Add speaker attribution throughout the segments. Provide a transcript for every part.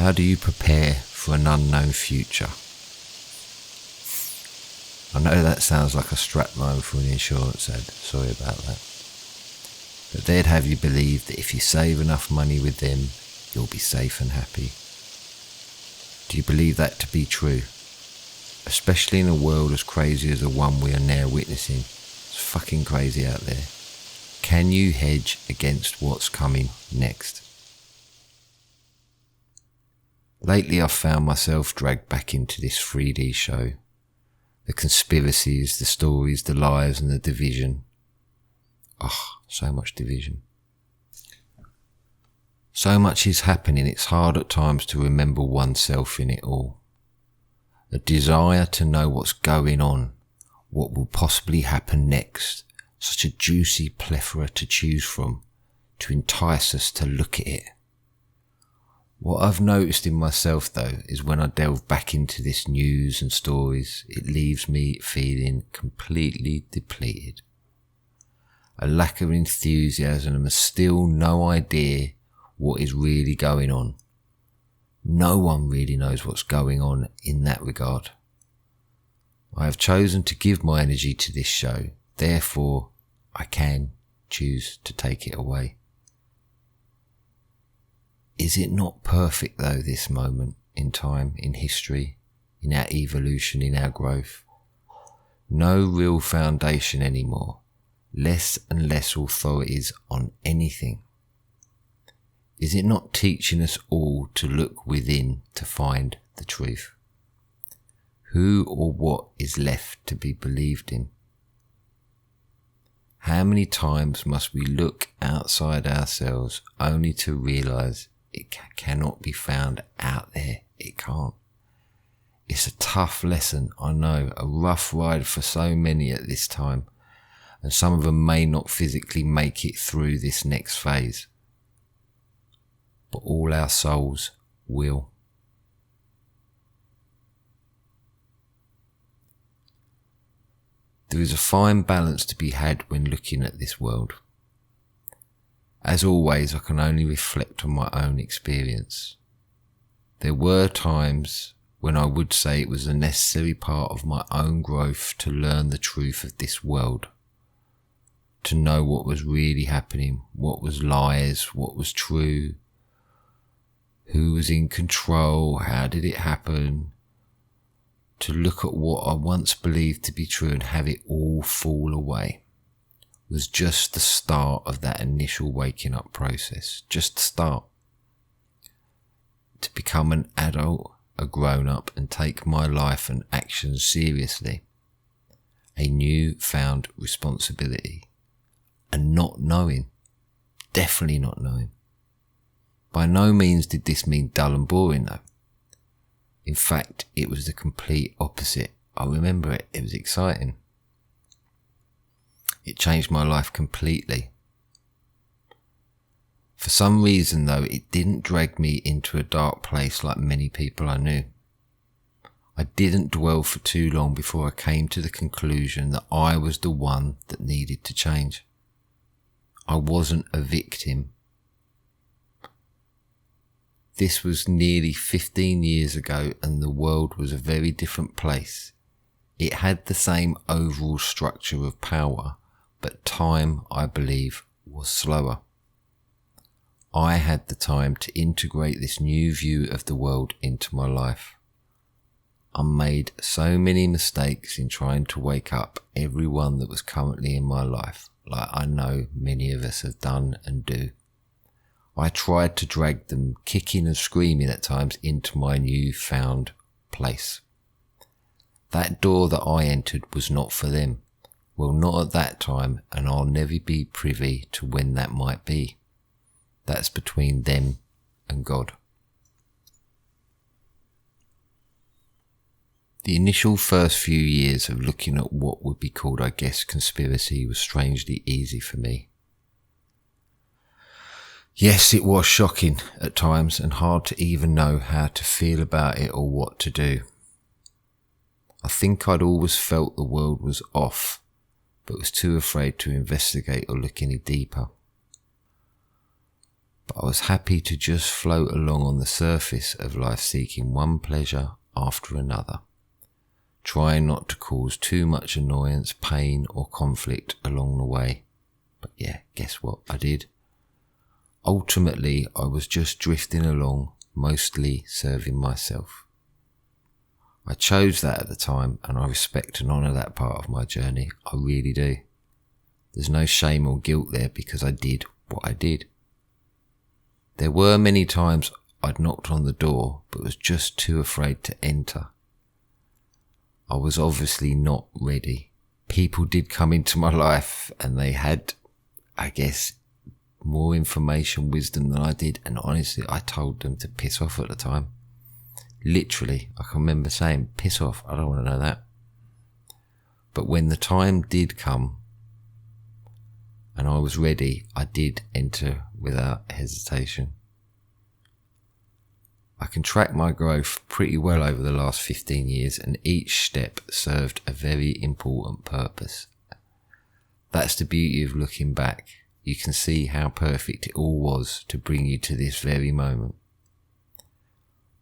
Speaker 1: How do you prepare for an unknown future? I know that sounds like a strapline for an insurance ad, sorry about that. But they'd have you believe that if you save enough money with them, you'll be safe and happy. Do you believe that to be true? Especially in a world as crazy as the one we are now witnessing. It's fucking crazy out there. Can you hedge against what's coming next? Lately I've found myself dragged back into this 3D show. The conspiracies, the stories, the lies and the division. So much division. So much is happening, it's hard at times to remember oneself in it all. A desire to know what's going on, what will possibly happen next. Such a juicy plethora to choose from, to entice us to look at it. What I've noticed in myself though is when I delve back into this news and stories, it leaves me feeling completely depleted. A lack of enthusiasm and still no idea what is really going on. No one really knows what's going on in that regard. I have chosen to give my energy to this show, therefore I can choose to take it away. Is it not perfect though, this moment in time, in history, in our evolution, in our growth? No real foundation anymore, less and less authorities on anything. Is it not teaching us all to look within to find the truth? Who or what is left to be believed in? How many times must we look outside ourselves only to realise it cannot be found out there? It can't. It's a tough lesson, I know, a rough ride for so many at this time, and some of them may not physically make it through this next phase. But all our souls will. There is a fine balance to be had when looking at this world. As always, I can only reflect on my own experience. There were times when I would say it was a necessary part of my own growth to learn the truth of this world, to know what was really happening, what was lies, what was true, who was in control, how did it happen, to look at what I once believed to be true and have it all fall away. Was just the start of that initial waking up process, just the start. To become an adult, a grown up, and take my life and actions seriously. A new found responsibility. And not knowing, definitely not knowing. By no means did this mean dull and boring though. In fact, it was the complete opposite. I remember it, it was exciting. It changed my life completely. For some reason though, it didn't drag me into a dark place like many people I knew. I didn't dwell for too long before I came to the conclusion that I was the one that needed to change. I wasn't a victim. This was nearly 15 years ago and the world was a very different place. It had the same overall structure of power, but time, I believe, was slower. I had the time to integrate this new view of the world into my life. I made so many mistakes in trying to wake up everyone that was currently in my life, like I know many of us have done and do. I tried to drag them kicking and screaming at times into my new-found place. That door that I entered was not for them. Well, not at that time, and I'll never be privy to when that might be. That's between them and God. The initial first few years of looking at what would be called, I guess, conspiracy was strangely easy for me. Yes, it was shocking at times and hard to even know how to feel about it or what to do. I think I'd always felt the world was off, but was too afraid to investigate or look any deeper. but I was happy to just float along on the surface of life, seeking one pleasure after another, trying not to cause too much annoyance, pain or conflict along the way. But yeah, guess what? I did. Ultimately, I was just drifting along, mostly serving myself. I chose that at the time, and I respect and honour that part of my journey. I really do. There's no shame or guilt there because I did what I did. There were many times I'd knocked on the door but was just too afraid to enter. I was obviously not ready. People did come into my life and they had, I guess, more information, wisdom than I did, and honestly I told them to piss off at the time. Literally, I can remember saying, piss off, I don't want to know that. But when the time did come and I was ready, I did enter without hesitation. I can track my growth pretty well over the last 15 years, and each step served a very important purpose. That's the beauty of looking back. You can see how perfect it all was to bring you to this very moment.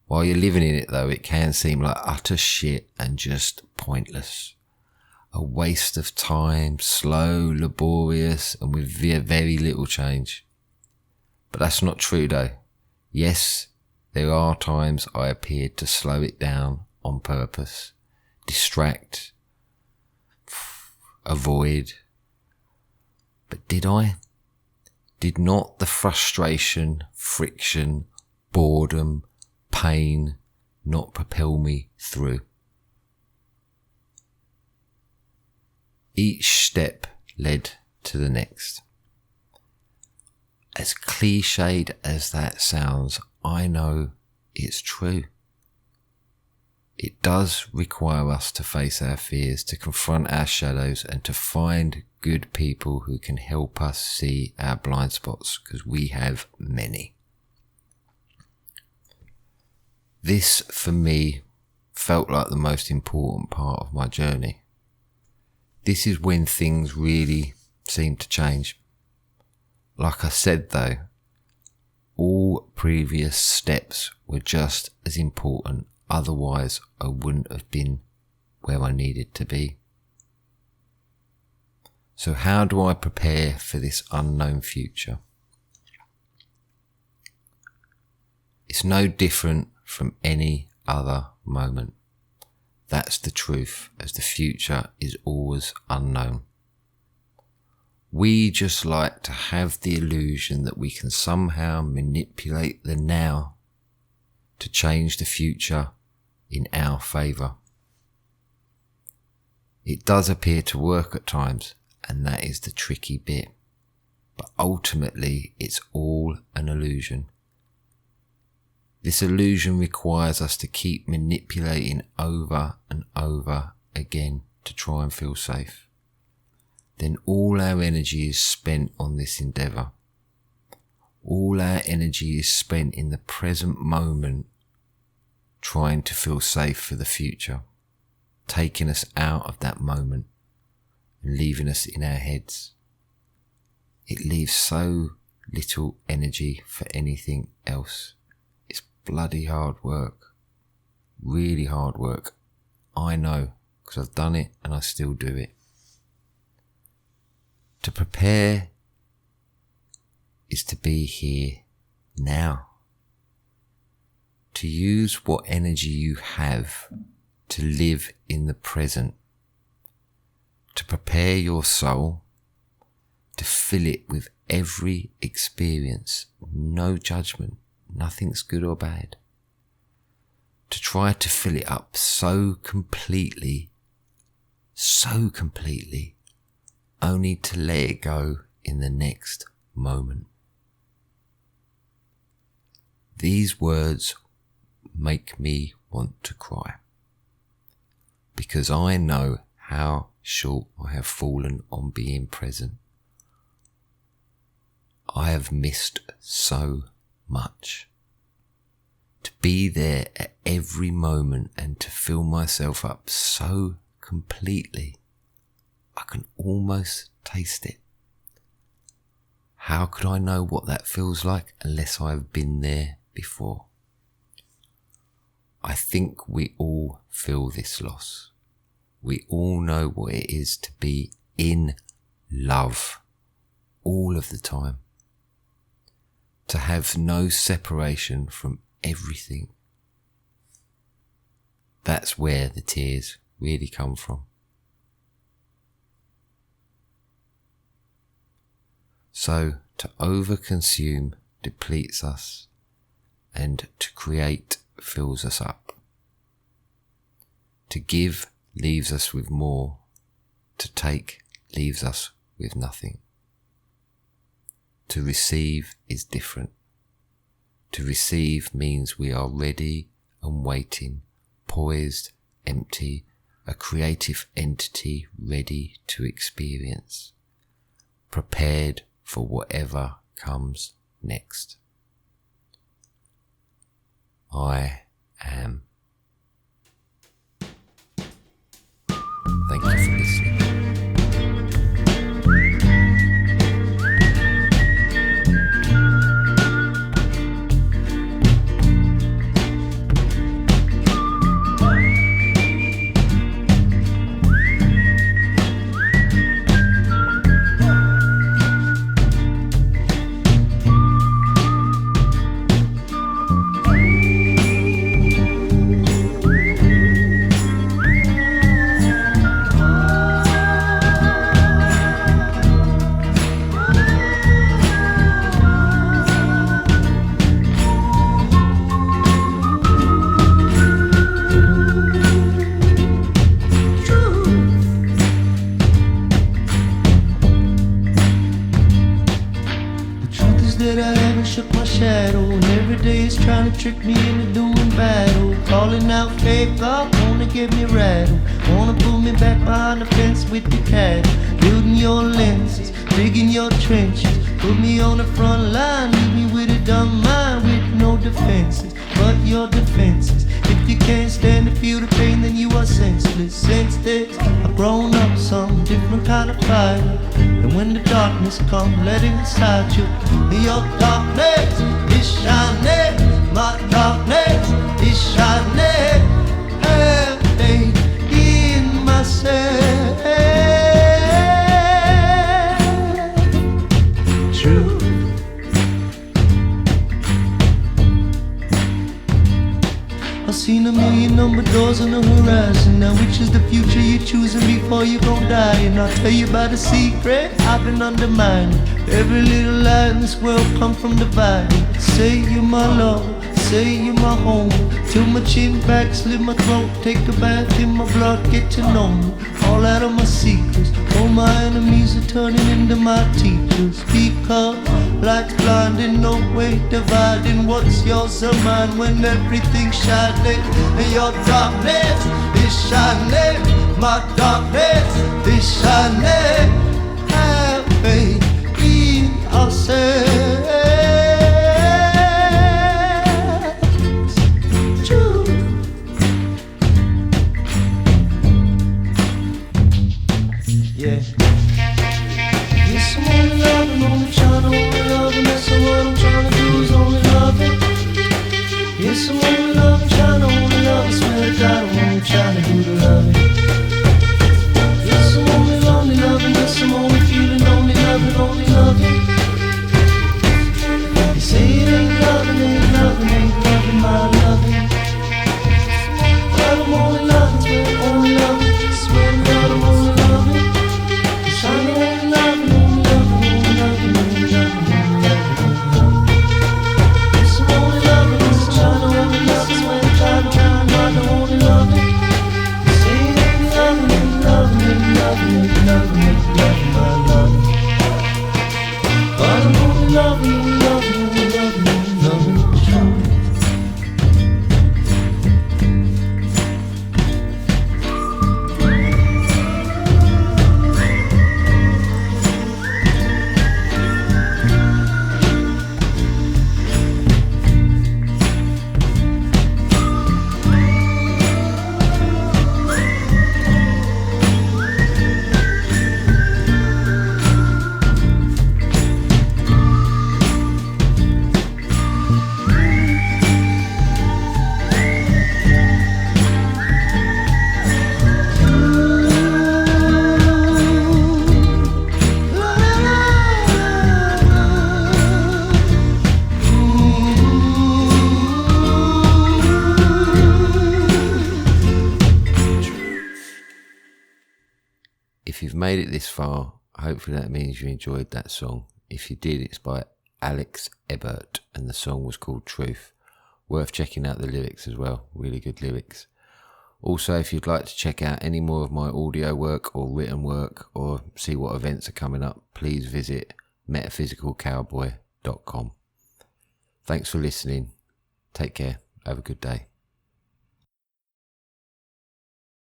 Speaker 1: While you're living in it though, it can seem like utter shit and just pointless. A waste of time, slow, laborious, and with very little change. But that's not true though. Yes, there are times I appeared to slow it down on purpose, distract, avoid. But did I? Did not the frustration, friction, boredom, pain not propel me through? Each step led to the next. As cliched as that sounds, I know it's true. It does require us to face our fears, to confront our shadows, and to find good people who can help us see our blind spots, because we have many. This, for me, felt like the most important part of my journey. This is when things really seemed to change. Like I said though, all previous steps were just as important, otherwise I wouldn't have been where I needed to be. So how do I prepare for this unknown future? It's no different from any other moment. That's the truth, as the future is always unknown. We just like to have the illusion that we can somehow manipulate the now to change the future in our favour. It does appear to work at times, and that is the tricky bit. But ultimately, it's all an illusion. This illusion requires us to keep manipulating over and over again to try and feel safe. Then all our energy is spent on this endeavour. All our energy is spent in the present moment trying to feel safe for the future, taking us out of that moment and leaving us in our heads. It leaves so little energy for anything else. It's bloody hard work. Really hard work. I know, because I've done it and I still do it. To prepare is to be here now. To use what energy you have to live in the present. To prepare your soul, to fill it with every experience, no judgment, nothing's good or bad. To try to fill it up so completely, only to let it go in the next moment. These words make me want to cry, because I know how short I have fallen on being present. I have missed so much. To be there at every moment and to fill myself up so completely, I can almost taste it. How could I know what that feels like unless I've been there before? I think we all feel this loss. We all know what it is to be in love all of the time. To have no separation from everything. That's where the tears really come from. So to overconsume depletes us, and to create fills us up. To give leaves us with more, to take leaves us with nothing. To receive is different. To receive means we are ready and waiting, poised, empty, a creative entity ready to experience, prepared for whatever comes next. I am. Thank you for listening.
Speaker 2: That I haven't shook my shadow, and every day is trying to trick me into doing battle. Calling out faith, God, wanna get me rattled. Wanna pull me back behind the fence with the cattle. Building your lenses, digging your trenches. Put me on the front line, leave me with a dumb mind with no defenses. But your defenses, if you can't stand to feel the pain, then you are senseless. Since this, I've grown up some different kind of fire. And when the darkness comes, let it inside you. Your darkness is shining, my darkness is shining. Have faith in myself. True. I've seen a million number doors on the horizon. Now which is the future you're choosing before you gon' die? And I'll tell you about a secret I've been undermining. Every little lie in this world come from dividing. Say you're my love, say you're my home. Till my chin back, slit my throat. Take a bath in my blood, get to know me. All out of my secrets. All my enemies are turning into my teachers. Because light's blinding, no way dividing. What's yours or mine when everything's shining? And your darkness is shining, my darkness is shining. Have faith in ourselves. True. Yeah. Yes, I'm only loving, only trying to only love, and that's what I'm trying to do is only love it. Yes, I'm only loving, trying to only love, I swear to God, I'm only trying to do to love it. Yes, I'm only lonely loving, yes, I'm only feeling only loving, only loving. You say it ain't loving, ain't loving, ain't loving, my loving. But I'm only loving, swear only loving, swear to God, I'm only loving.
Speaker 1: If you've made it this far, hopefully that means you enjoyed that song. If you did, it's by Alex Ebert and the song was called Truth. Worth checking out the lyrics as well, really good lyrics. Also, if you'd like to check out any more of my audio work or written work or see what events are coming up, please visit metaphysicalcowboy.com. Thanks for listening. Take care. Have a good day.